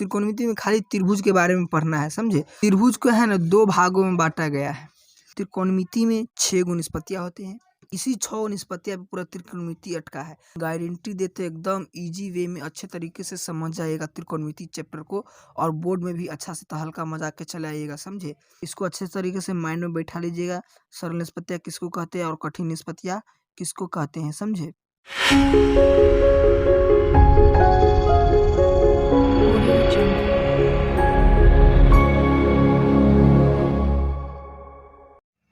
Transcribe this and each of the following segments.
त्रिकोणमिति में खाली त्रिभुज के बारे में पढ़ना है, समझे। त्रिभुज को है ना 2 भागों में बांटा गया है। त्रिकोणमिति में 6 गुण निष्पत्तियां होते हैं। इसी 6 निष्पत्तियां पे पूरा त्रिकोणमिति अटका है। गारंटी देते एकदम इजी वे में अच्छे तरीके से समझ जाइएगा त्रिकोणमिति चैप्टर को, और बोर्ड में भी अच्छा से तहलका मजा के चले आइएगा, समझे। इसको अच्छे तरीके से माइंड में बैठा लीजिएगा। सरल निष्पत्तियां किसको कहते हैं और कठिन निष्पत्तियां किसको कहते हैं, समझे।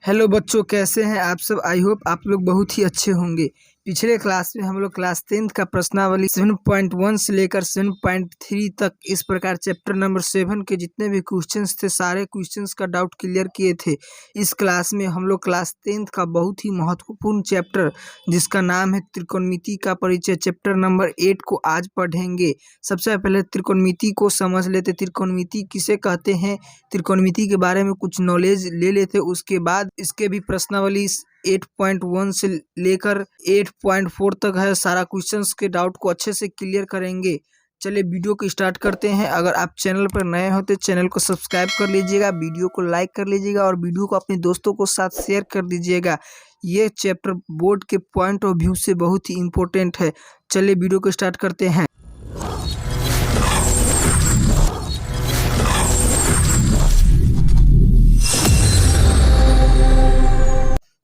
हेलो बच्चों, कैसे हैं आप सब। आई होप आप लोग बहुत ही अच्छे होंगे। पिछले क्लास में हम लोग क्लास 10th का प्रश्नावली 7.1 से लेकर 7.3 तक इस प्रकार चैप्टर नंबर 7 के जितने भी क्वेश्चंस थे सारे क्वेश्चंस का डाउट क्लियर किए थे। इस क्लास में हम लोग क्लास 10th का बहुत ही महत्वपूर्ण चैप्टर जिसका नाम है त्रिकोणमिति का परिचय, चैप्टर नंबर 8 को आज पढ़ेंगे। सबसे पहले त्रिकोणमिति को समझ लेते। त्रिकोणमिति किसे कहते हैं, त्रिकोणमिति के बारे में कुछ नॉलेज ले लेते। उसके बाद इसके भी प्रश्नावली 8.1 से लेकर 8.4 तक है। सारा क्वेश्चंस के डाउट को अच्छे से क्लियर करेंगे। चलिए वीडियो को स्टार्ट करते हैं। अगर आप चैनल पर नए हो तो चैनल को सब्सक्राइब कर लीजिएगा, वीडियो को लाइक कर लीजिएगा और वीडियो को अपने दोस्तों को साथ शेयर कर दीजिएगा। ये चैप्टर बोर्ड के पॉइंट ऑफ व्यू से बहुत ही इम्पोर्टेंट है। चलिए वीडियो को स्टार्ट करते हैं।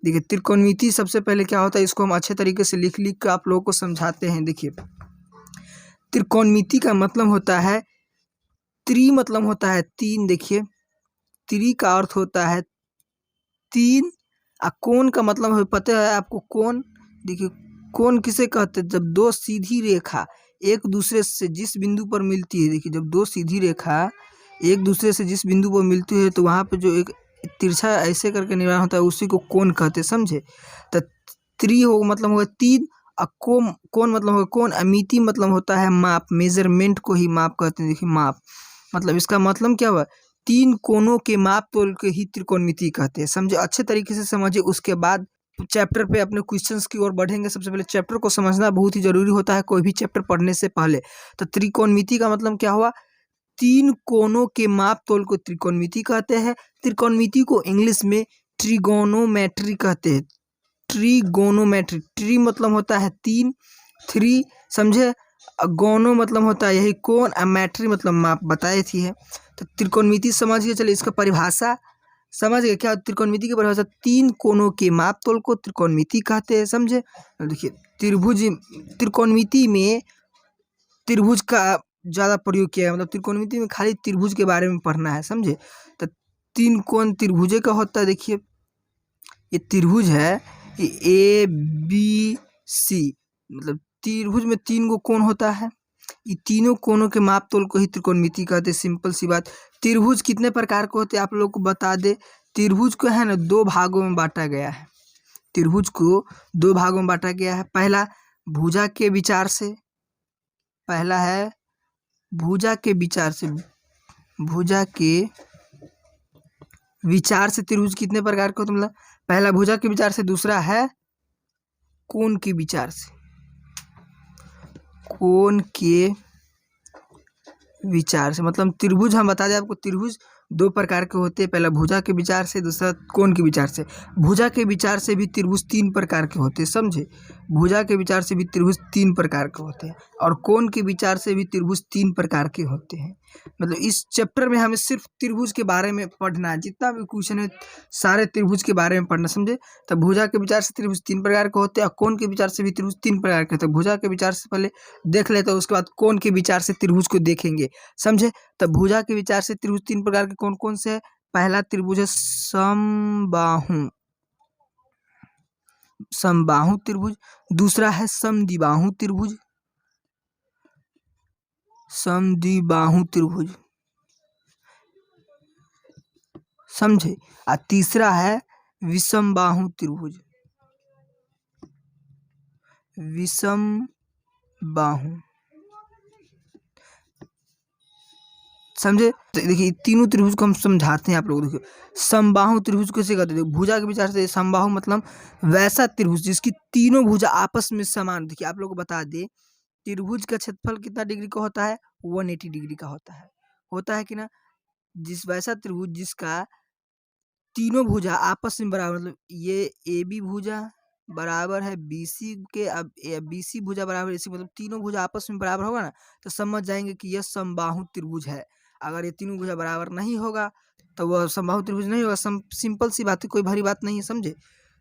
देखिए त्रिकोणमिति सबसे पहले क्या होता है, इसको हम अच्छे तरीके से लिख कर आप लोगों को समझाते हैं। देखिए त्रिकोणमिति का मतलब होता है मतलब होता है 3। देखिए त्रि का अर्थ होता है 3 और कोण का मतलब है, पता है आपको कोण। देखिए कोण किसे कहते हैं, जब 2 सीधी रेखा एक दूसरे से जिस बिंदु पर मिलती है। देखिए जब 2 सीधी रेखा एक दूसरे से जिस बिंदु पर मिलती है तो वहाँ पे जो एक तिरछा ऐसे करके निर्माण होता है उसी को कोण कहते हैं, समझे। तो त्रि हो मतलब होगा 3 और कोण मतलब होगा कोण। मिति मतलब होता है माप, मेजरमेंट को ही माप कहते हैं। देखिए माप मतलब इसका मतलब क्या हुआ, 3 कोणों के माप तोल के ही त्रिकोणमिति कहते हैं, समझे। अच्छे तरीके से समझिए। उसके बाद चैप्टर पे अपने क्वेश्चंस की ओर बढ़ेंगे। सबसे पहले चैप्टर को समझना बहुत ही जरूरी होता है कोई भी चैप्टर पढ़ने से पहले। तो त्रिकोणमिति का मतलब क्या हुआ, 3 कोणों के माप तोल को त्रिकोणमिति कहते हैं। त्रिकोणमिति को इंग्लिश में ट्रिगोनोमेट्री कहते हैं। ट्रिगोनोमेट्री, ट्री मतलब होता है 3, 3 समझे। गोनो मतलब होता है यही कोण, और मैट्री मतलब माप, बताए थी है। तो त्रिकोणमिति समझ गए। चलिए इसका परिभाषा समझ गए क्या। त्रिकोणमिति की परिभाषा 3 कोणों के माप तोल को त्रिकोणमिति कहते हैं, समझे। देखिए त्रिकोणमिति में त्रिभुज का ज़्यादा प्रयोग किया है, मतलब त्रिकोणमिति में खाली त्रिभुज के बारे में पढ़ना है, समझे। तो 3 कोण त्रिभुज का होता है। देखिए ये त्रिभुज है, ये ABC, मतलब त्रिभुज में 3 गो कोण होता है। ये तीनों कोणों के माप तोल को ही त्रिकोणमिति कहते हैं। सिंपल सी बात। त्रिभुज कितने प्रकार के होते हैं आप लोग को बता दे। त्रिभुज को है ना 2 भागों में बांटा गया है। त्रिभुज को 2 भागों में बांटा गया है। पहला भुजा के विचार से, पहला है भुजा के विचार से। भुजा के विचार से त्रिभुज कितने प्रकार के होते हैं, मतलब पहला भुजा के विचार से, दूसरा है कोण के विचार से। कोण के विचार से मतलब त्रिभुज हम बता दें आपको, त्रिभुज 2 प्रकार के होते हैं। पहला भुजा के विचार से, दूसरा कोण के विचार से। भुजा के विचार से भी त्रिभुज 3 प्रकार के होते हैं, समझे। भुजा के विचार से भी त्रिभुज 3 प्रकार के होते हैं, और कोण के विचार से भी त्रिभुज 3 प्रकार के होते हैं। मतलब इस चैप्टर में हमें सिर्फ त्रिभुज के बारे में पढ़ना है। जितना भी क्वेश्चन है सारे त्रिभुज के बारे में पढ़ना, समझे। तो भुजा के विचार से त्रिभुज 3 प्रकार के होते हैं, और कोण के विचार से भी त्रिभुज 3 प्रकार के होते हैं। भुजा के विचार से पहले देख लेते हैं, उसके बाद कोण के विचार से त्रिभुज को देखेंगे, समझे। तो भुजा के विचार से त्रिभुज 3 प्रकार के कौन कौन से है। पहला त्रिभुज है समबाहु, समबाहु त्रिभुज। दूसरा है समद्विबाहु त्रिभुज, समद्विबाहु त्रिभुज, समझे। और तीसरा है विषमबाहु त्रिभुज, विषमबाहु, समझे। तो देखिए तीनों त्रिभुज को हम समझाते हैं आप लोग। देखिए समबाहु त्रिभुज कैसे कहते हैं। भुजा के विचार से समबाहु मतलब वैसा त्रिभुज जिसकी तीनों भुजा आपस में समान। देखिए आप लोग को बता दें त्रिभुज का क्षेत्रफल कितना डिग्री का होता है, 180 डिग्री का होता है। होता है कि ना, वैसा त्रिभुज जिसका तीनों भुजा आपस में बराबर, मतलब ये ए बी भुजा बराबर है बी सी के, अब बी सी भुजा बराबर ए सी, मतलब तीनों भुजा आपस में बराबर होगा ना, तो समझ जाएंगे कि यह समबाहु त्रिभुज है। अगर ये तीनों भुजा बराबर नहीं होगा तो वह समबाहु त्रिभुज नहीं होगा। सिंपल सी बात है, कोई भारी बात नहीं है, समझे।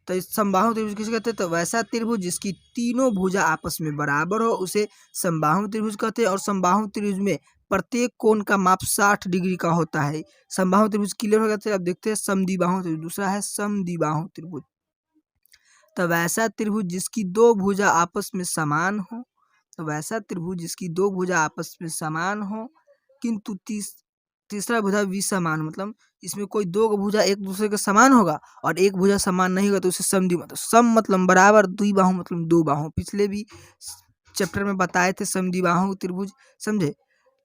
तो इस समबाहु त्रिभुज किसे कहते हैं? तो वैसा त्रिभुज जिसकी तीनों भुजा आपस में बराबर हो उसे समबाहु त्रिभुज कहते हैं। और समबाहु त्रिभुज में प्रत्येक कोण का माप 60 डिग्री का होता है। समबाहु त्रिभुज क्लियर हो गया। तो अब देखते हैं समद्विबाहु त्रिभुज। दूसरा है समद्विबाहु त्रिभुज। तो वैसा त्रिभुज जिसकी दो भुजा आपस में समान हो, तो वैसा त्रिभुज जिसकी दो भुजा आपस में समान हो किंतु तीसरा भुजा विसमान, मतलब इसमें कोई दो भुजा एक दूसरे के समान होगा और एक भुजा समान नहीं होगा तो उसे समद्वि, मतलब सम मतलब बराबर, द्विबाहु मतलब दो बाहु। पिछले भी चैप्टर में बताए थे समद्विबाहु त्रिभुज, समझे।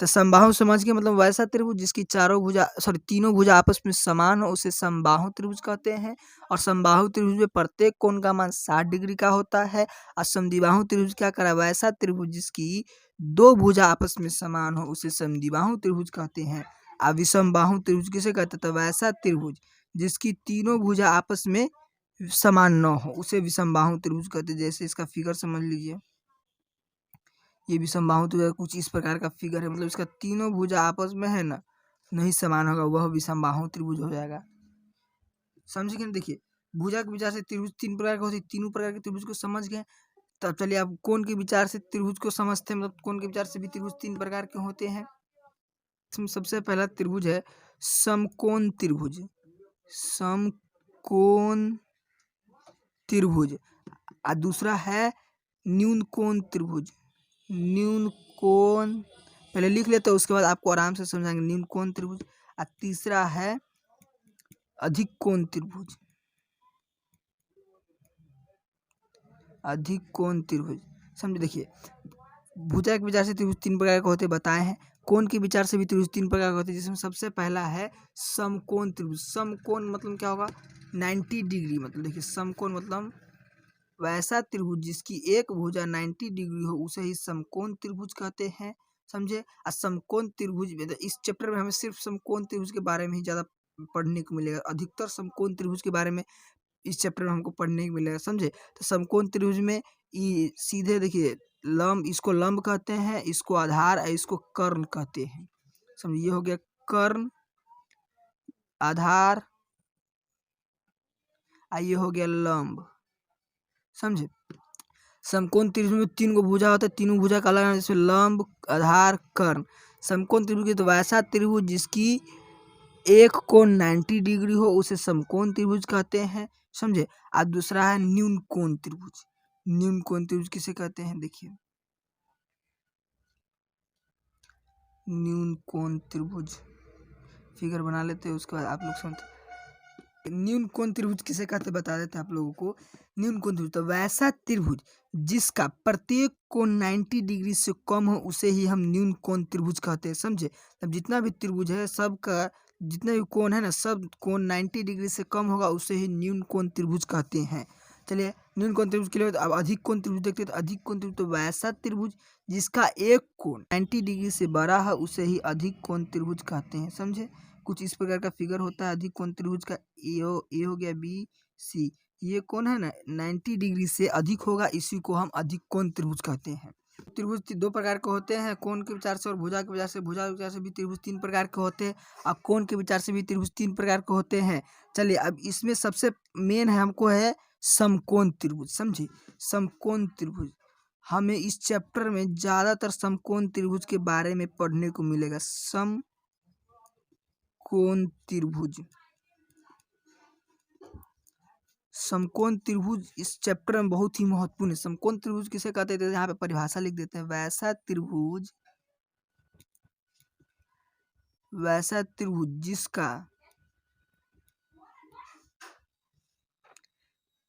तो समबाहु समझ के, मतलब वैसा त्रिभुज जिसकी तीनों भुजा आपस में समान हो उसे समबाहु त्रिभुज कहते हैं। और समबाहु त्रिभुज में प्रत्येक कोण का मान 60 डिग्री का होता है। और समद्विबाहु त्रिभुज क्या करा? वैसा त्रिभुज जिसकी दो भुजा आपस में समान हो उसे समद्विबाहु त्रिभुज कहते हैं। और विषमबाहु त्रिभुज किसे कहते हैं? तो वैसा त्रिभुज जिसकी तीनों भुजा आपस में समान न हो उसे विषमबाहु त्रिभुज कहते हैं। जैसे इसका फिगर समझ लीजिए, ये विषमबाहु त्रिभुज कुछ इस प्रकार का फिगर है, मतलब इसका तीनों भुजा आपस में है ना नहीं समान होगा, वह विषमबाहु त्रिभुज हो जाएगा। समझ गए? देखिए, भुजा के विचार से त्रिभुज तीन प्रकार के होते हैं। तीनों प्रकार के त्रिभुज को समझ गए। तब चलिए आप कोण के विचार से त्रिभुज को समझते हैं, मतलब कोण के विचार से भी त्रिभुज तीन प्रकार के होते हैं। इसमें सबसे पहला त्रिभुज है समकोण त्रिभुज। समकोण त्रिभुज। और दूसरा है न्यून कोण त्रिभुज। न्यून कोण, पहले लिख लेते हैं उसके बाद आपको आराम से समझाएंगे। न्यून कोण त्रिभुज। और तीसरा है अधिक कोण त्रिभुज। अधिक कोण त्रिभुज, समझे। देखिए, भुजा के विचार से त्रिभुज तीन प्रकार के होते बताए हैं। कोण के विचार से भी त्रिभुज तीन प्रकार के होते हैं, जिसमें सबसे पहला है समकोण त्रिभुज। समकोण मतलब क्या होगा? 90 डिग्री। मतलब देखिए, समकोण मतलब वैसा त्रिभुज जिसकी एक भुजा 90 डिग्री हो उसे ही समकोण त्रिभुज कहते हैं, समझे। और समकोण त्रिभुज में, इस चैप्टर में हमें सिर्फ समकोण त्रिभुज के बारे में ही ज़्यादा पढ़ने को मिलेगा। अधिकतर समकोण त्रिभुज के बारे में इस चैप्टर में हमको पढ़ने को मिलेगा, समझे। तो समकोण त्रिभुज में सीधे देखिए, लंब, इसको लंब कहते हैं, इसको आधार और इसको कर्ण कहते हैं, समझिए। ये हो गया कर्ण, आधार, और ये हो गया लंब, समझे। समकोण त्रिभुज में तीन को भुजा होता है, तीनों भुजा का अलग, जैसे लंब, आधार, कर्ण। समकोण त्रिभुज की तो वैसा त्रिभुज जिसकी एक कोण 90 डिग्री हो उसे समकोण त्रिभुज कहते हैं, समझे। और दूसरा है न्यून कोण त्रिभुज। न्यून कोण त्रिभुज किसे कहते हैं? देखिए, न्यून कोण त्रिभुज फिगर बना लेते हैं, उसके बाद आप लोग समझते। न्यून कोण त्रिभुज किसे कहते बता देते हैं आप लोगों को। न्यून कोण त्रिभुज तो वैसा त्रिभुज जिसका प्रत्येक कोण 90 डिग्री से कम हो उसे ही हम न्यून कोण त्रिभुज कहते हैं, समझे। अब जितना भी त्रिभुज है सबका जितना भी कोण है ना, सब कोण 90 डिग्री से कम होगा उसे ही न्यून कोण त्रिभुज कहते हैं। चलिए, न्यून कोण त्रिभुज के लिए अब अधिक कोण त्रिभुज देखते हैं। तो अधिक कोण त्रिभुज तो वैसा त्रिभुज जिसका एक कोण 90 डिग्री से बड़ा है उसे ही अधिक कोण त्रिभुज कहते हैं, समझे। कुछ इस प्रकार का फिगर होता है अधिक कोण त्रिभुज का। ए हो गया बी सी, ये कोण है ना 90 डिग्री से अधिक होगा, इसी को हम अधिक कोण त्रिभुज कहते हैं। त्रिभुज दो प्रकार के होते हैं, कोण के विचार से और भुजा के विचार से। भुजा के विचार से भी त्रिभुज तीन प्रकार के होते हैं, और कोण के विचार से भी त्रिभुज तीन प्रकार के होते हैं। चलिए, अब इसमें सबसे मेन है हमको है समकोण त्रिभुज, समझिए। समकोण त्रिभुज हमें इस चैप्टर में ज़्यादातर समकोण त्रिभुज के बारे में पढ़ने को मिलेगा। समकोण त्रिभुज, समकोण त्रिभुज इस चैप्टर में बहुत ही महत्वपूर्ण है। समकोण त्रिभुज किसे कहते हैं? यहाँ पे परिभाषा लिख देते हैं। वैसा त्रिभुज जिसका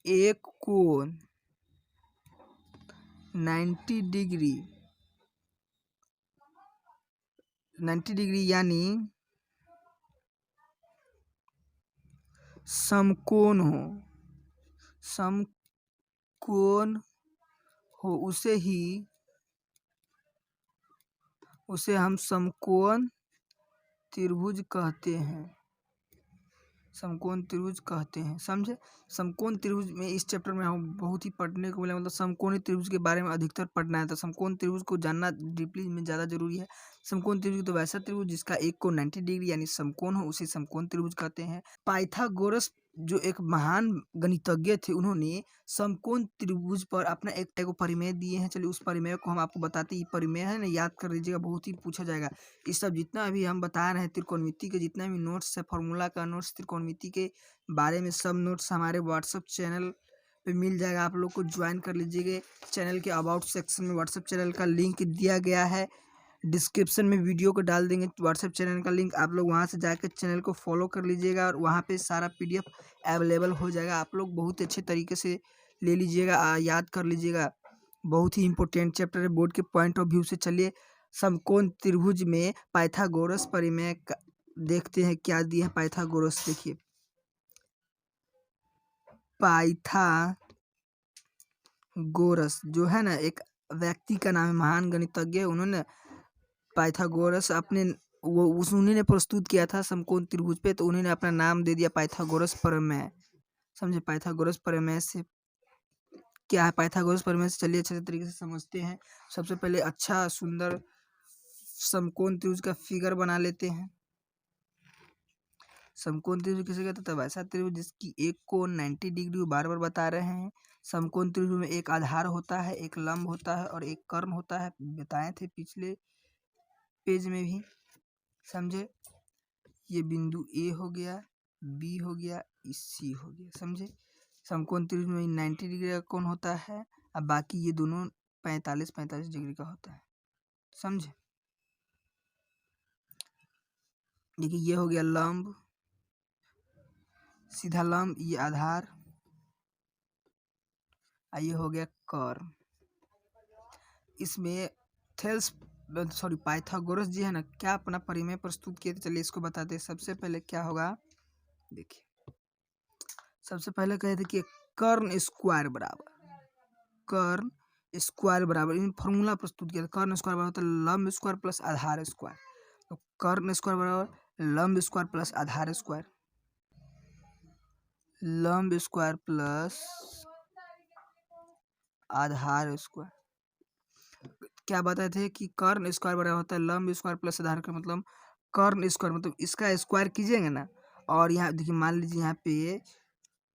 एक कोण 90 डिग्री यानी समकोण हो उसे हम समकोण त्रिभुज कहते हैं, समकोण त्रिभुज कहते हैं। समझे, समकोण त्रिभुज में इस चैप्टर में हम बहुत ही पढ़ने को मिला, मतलब समकोणी त्रिभुज के बारे में अधिकतर पढ़ना है, तो समकोण त्रिभुज को जानना डीपली में ज़्यादा जरूरी है। समकोण त्रिभुज तो वैसा त्रिभुज जिसका एक कोण 90 डिग्री यानी समकोण हो, उसे समकोण त्रिभुज कहते हैं। पाइथागोरस जो एक महान गणितज्ञ थे, उन्होंने समकोण त्रिभुज पर अपना एक परिमेय दिए हैं। चलिए उस परिमेय को हम आपको बताते हैं। ये परिमेय है ना, याद कर लीजिएगा, बहुत ही पूछा जाएगा। इस सब जितना भी हम बता रहे हैं त्रिकोणमिति के जितना भी नोट्स है, फॉर्मूला का नोट्स, त्रिकोणमिति के बारे में सब नोट्स हमारे व्हाट्सअप चैनल पे मिल जाएगा। आप लोग को ज्वाइन कर लीजिएगा। चैनल के अबाउट सेक्शन में व्हाट्सअप चैनल का लिंक दिया गया है, डिस्क्रिप्शन में वीडियो को डाल देंगे व्हाट्सएप चैनल का लिंक। आप लोग वहां से जाकर चैनल को फॉलो कर लीजिएगा और वहां पे सारा पीडीएफ अवेलेबल हो जाएगा। आप लोग बहुत अच्छे तरीके से ले लीजिएगा, याद कर लीजिएगा। बहुत ही इंपॉर्टेंट चैप्टर है बोर्ड के पॉइंट ऑफ व्यू से। चलिए समकोण त्रिभुज में पाइथागोरस परिमेय देखते हैं क्या दिए हैं पाइथागोरस। देखिए पाइथागोरस जो है ना, एक व्यक्ति का नाम है, महान गणितज्ञ है। उन्होंने पाइथागोरस अपने उन्हीं ने प्रस्तुत किया था समकोण त्रिभुज पे, तो उन्होंने अपना नाम दे दिया पाइथागोरस प्रमेय। समझे, पाइथागोरस प्रमेय से क्या है, पाइथागोरस प्रमेय से चलिए अच्छे तरीके से समझते हैं। सबसे पहले अच्छा सुंदर समकोण त्रिभुज का फिगर बना लेते हैं। समकोण त्रिभुज किसे कहते हैं, वैसा त्रिभुज जिसकी एक कोण 90 डिग्री बार बार बता रहे हैं। समकोण त्रिभुज में एक आधार होता है, एक लंब होता है और एक कर्ण होता है, बताए थे पिछले पेज में भी। समझे, ये बिंदु ए हो गया, बी हो गया, सी हो गया। समझे, समकोण त्रिभुज में 90 डिग्री का कोण होता है, अब बाकी ये दोनों 45 डिग्री का होता है। समझे, देखिए ये हो गया लंब, सीधा लंब, ये आधार, ये हो गया कर्ण। इसमें पाइथागोरस जी है ना, क्या अपना परिमेय प्रस्तुत किए थे, चलिए इसको बताते हैं। सबसे पहले क्या होगा, देखिए सबसे पहले कहे थे कि कर्ण स्क्वायर बराबर इन फॉर्मूला प्रस्तुत किया था। कर्ण स्क्वायर बराबर होता है लंब स्क्वायर प्लस आधार स्क्वायर। तो कर्ण स्क्वायर बराबर लंब स्क्वायर प्लस आधार स्क्वायर, लंब स्क्वायर प्लस आधार स्क्वायर। क्या बताए थे कि कर्ण स्क्वायर बराबर होता है लंब स्क्वायर प्लस आधार का, मतलब कर्ण स्क्वायर मतलब इसका स्क्वायर कीजिएगा ना, और यहाँ देखिए मान लीजिए यहाँ पे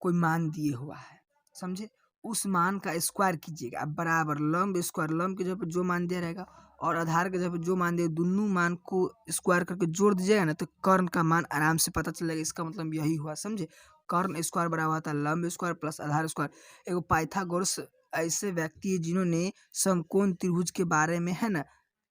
कोई मान दिए हुआ है, समझे, उस मान का स्क्वायर कीजिएगा। अब बराबर लंब स्क्वायर, लंब के जगह पे जो मान दिया रहेगा और आधार के जगह पे जो मान दिया, दोनों मान को स्क्वायर करके जोड़ दीजिएगा ना, तो कर्ण का मान आराम से पता चलेगा। इसका मतलब यही हुआ। समझे, कर्ण स्क्वायर बराबर होता है लंब स्क्वायर प्लस आधार स्क्वायर। एगो पाइथागोरस ऐसे व्यक्ति है जिन्होंने समकोण त्रिभुज के बारे में है ना,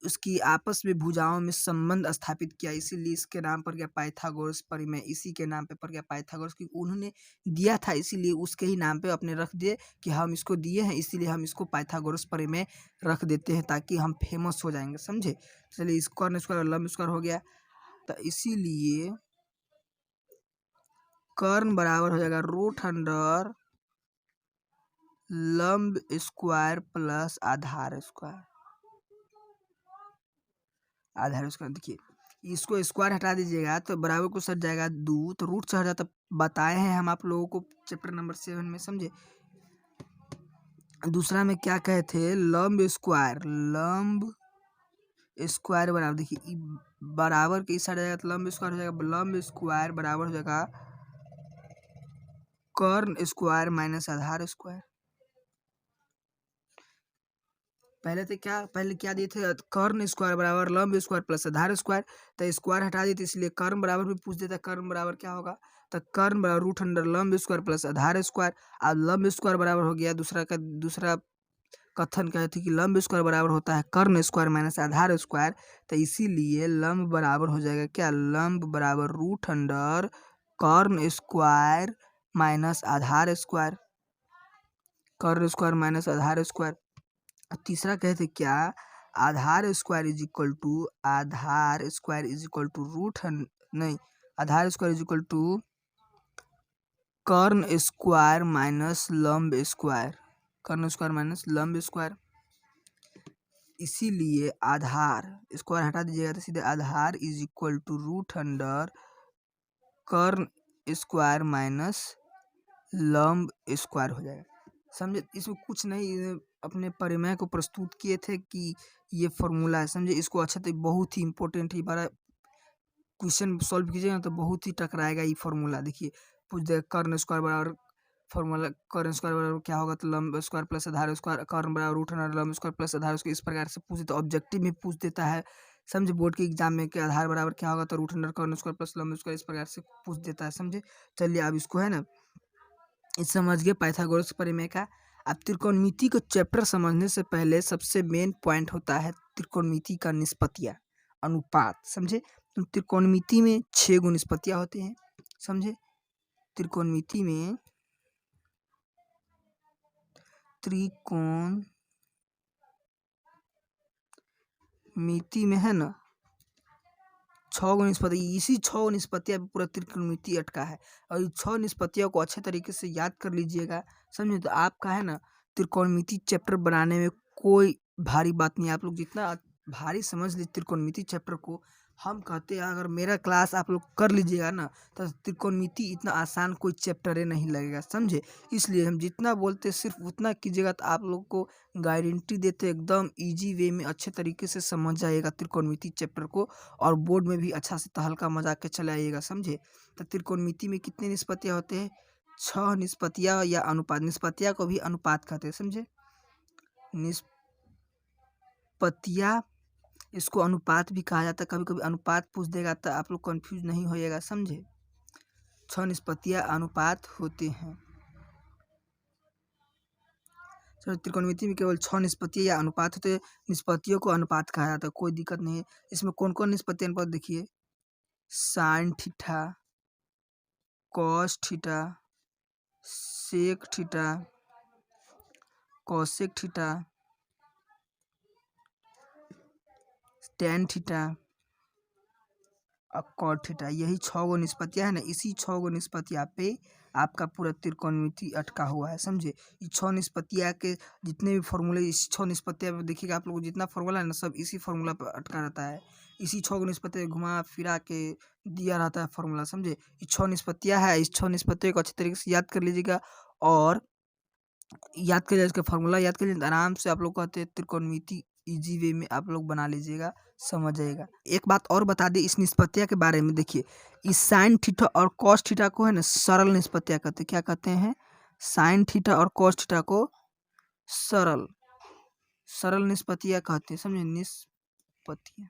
उसकी आपस में भुजाओं में संबंध स्थापित किया, इसीलिए इसके नाम पर गया पाइथागोरस परिमेय। इसी के नाम पे पड़ गया पाइथागोरस, की उन्होंने दिया था, इसीलिए उसके ही नाम पे अपने रख दिए कि हम इसको दिए हैं, इसीलिए हम इसको पाइथागोरस परिमेय रख देते हैं ताकि हम फेमस हो जाएंगे। समझे, चलिए इस कर्ण स्क्वायर और लंब स्क्वायर हो गया, तो इसीलिए कर्ण बराबर हो जाएगा रूट अंडर लंब स्क्वायर प्लस आधार स्क्वायर। देखिए इसको स्क्वायर हटा दीजिएगा तो बराबर को सट जाएगा 2, तो रूट से हट जाता। बताए हैं हम आप लोगों को चैप्टर नंबर 7 में। समझे, दूसरा में क्या कहे थे, लंब स्क्वायर बराबर, देखिए बराबर के इस साइड जाएगा तो लंब स्क्वायर हो जाएगा, लंब स्क्वायर बराबर हो जाएगा कर्ण स्क्वायर माइनस आधार स्क्वायर। पहले क्या दिए थे, कर्ण स्क्वायर बराबर लंब स्क्वायर प्लस आधार स्क्वायर, तो स्क्वायर हटा दिए थे, इसलिए कर्ण बराबर भी पूछ देता। कर्ण बराबर क्या होगा, तो कर्ण बराबर रूट अंडर लंब स्क्वायर प्लस आधार स्क्वायर। अब लंब स्क्वायर बराबर हो गया, दूसरा कथन कहे थे कि लंब स्क्वायर बराबर होता है कर्ण स्क्वायर माइनस आधार स्क्वायर, तो इसीलिए लंब बराबर हो जाएगा क्या, लंब बराबर रूट अंडर कर्ण स्क्वायर माइनस आधार स्क्वायर, कर्ण स्क्वायर माइनस आधार स्क्वायर। तीसरा कहते क्या, आधार square is equal to root नहीं, आधार स्क्वायर इज इक्वल टू कर्ण स्क्वायर माइनस लंब स्क्वायर, कर्ण स्क्वायर माइनस लंब स्क्वायर। इसीलिए आधार स्क्वायर हटा दीजिएगा तो सीधे आधार is equal to root under कर्ण स्क्वायर माइनस लंब स्क्वायर हो जाएगा। समझे, इसमें कुछ नहीं, अपने परिमेय को प्रस्तुत किए थे कि ये फॉर्मूला है। समझे, इसको अच्छा तो बहुत ही इंपॉर्टेंट है, बड़ा क्वेश्चन सॉल्व कीजिएगा तो बहुत ही टकराएगा ये फॉर्मूला। देखिए पूछ दे कर्ण स्क्वायर बराबर फॉर्मूला, कर्ण स्क्वायर बराबर क्या होगा तो लंब स्क्वायर प्लस आधार स्क्वायर, कर्ण बराबर रूट अंडर लंब स्क्वायर प्लस आधार स्क्वायर, इस प्रकार से पूछ देता है। ऑब्जेक्टिव में पूछ देता है। समझे, बोर्ड के एग्जाम में कि आधार बराबर क्या होगा तो रूट अंडर कर्ण स्क्वायर प्लस लंब स्क्वायर, इस प्रकार से पूछ देता है। समझे, चलिए अब इसको है ना इस समझ गए पाइथागोरस परिमेय का। अब त्रिकोणमिति को चैप्टर समझने से पहले सबसे मेन पॉइंट होता है त्रिकोणमिति का निष्पत्तियां, अनुपात। समझे, तो त्रिकोणमिति में 6 गुण निष्पत्तियां होते हैं। समझे, त्रिकोणमिति में है ना 6 गो निष्पत्ति, इसी 6 निष्पत्तियां पे पूरा त्रिकोणमिति अटका है। और ये 6 निष्पत्तियों को अच्छे तरीके से याद कर लीजिएगा। समझे, तो आपका है ना त्रिकोणमिति चैप्टर बनाने में कोई भारी बात नहीं है। आप लोग जितना भारी समझ लीजिए त्रिकोणमिति चैप्टर को, हम कहते हैं अगर मेरा क्लास आप लोग कर लीजिएगा ना तो त्रिकोणमिति इतना आसान कोई चैप्टर ही नहीं लगेगा। समझे, इसलिए हम जितना बोलते सिर्फ उतना कीजिएगा तो आप लोग को गारंटी देते एकदम इजी वे में अच्छे तरीके से समझ जाएगा त्रिकोणमिति चैप्टर को, और बोर्ड में भी अच्छा से तहलका मजा के चले आइएगा। समझे, तो त्रिकोणमिति में कितने निष्पत्तियां होते हैं? 6 निष्पत्तियां या अनुपात, निष्पत्तियां को भी अनुपात कहते हैं। समझे, निष्पत्तियां इसको अनुपात भी कहा जाता है। कभी कभी अनुपात पूछ देगा तो आप लोग कंफ्यूज नहीं होइएगा। समझे, 6 निष्पत्तियां अनुपात होते हैं। त्रिकोणमिति में केवल 6 निष्पत्तियां या अनुपात होते हैं। निष्पत्तियों को अनुपात कहा जाता है, कोई दिक्कत नहीं है। इसमें कौन कौन निष्पत्ति अनुपात देखिए, sine theta, cos theta, sec theta, cosec theta, tan theta और कॉट थीटा, यही 6 गो निष्पत्तियां है ना। इसी 6 गो निष्पत्तियां पे आपका पूरा त्रिकोणमिति अटका हुआ है। समझे, ये 6 निष्पत्तियां के जितने भी फॉर्मूले, इस 6 निष्पत्तियां पे देखिएगा आप लोग जितना फॉर्मूला है ना सब इसी फॉर्मूला पर अटका रहता है। इसी 6 गो निष्पत्तियां घुमा फिरा के दिया रहता है फॉर्मूला। समझे, ये 6 निष्पत्तियां है, इस 6 निष्पत्तियों को अच्छे तरीके से याद कर लीजिएगा, और याद करिए इसका फॉर्मूला याद करिए, आराम से आप लोग कहते हैं त्रिकोणमिति इजी वे में आप लोग बना लीजिएगा, समझ जाएगा। एक बात और बता दें इस निष्पत्तियां के बारे में, देखिए इस साइन थीटा और कॉस थीटा को है ना सरल निष्पत्तियां कहते हैं। क्या कहते हैं? साइन थीटा और कॉस थीटा को सरल सरल निष्पत्तियां कहते हैं। समझे, निष्पत्तियां,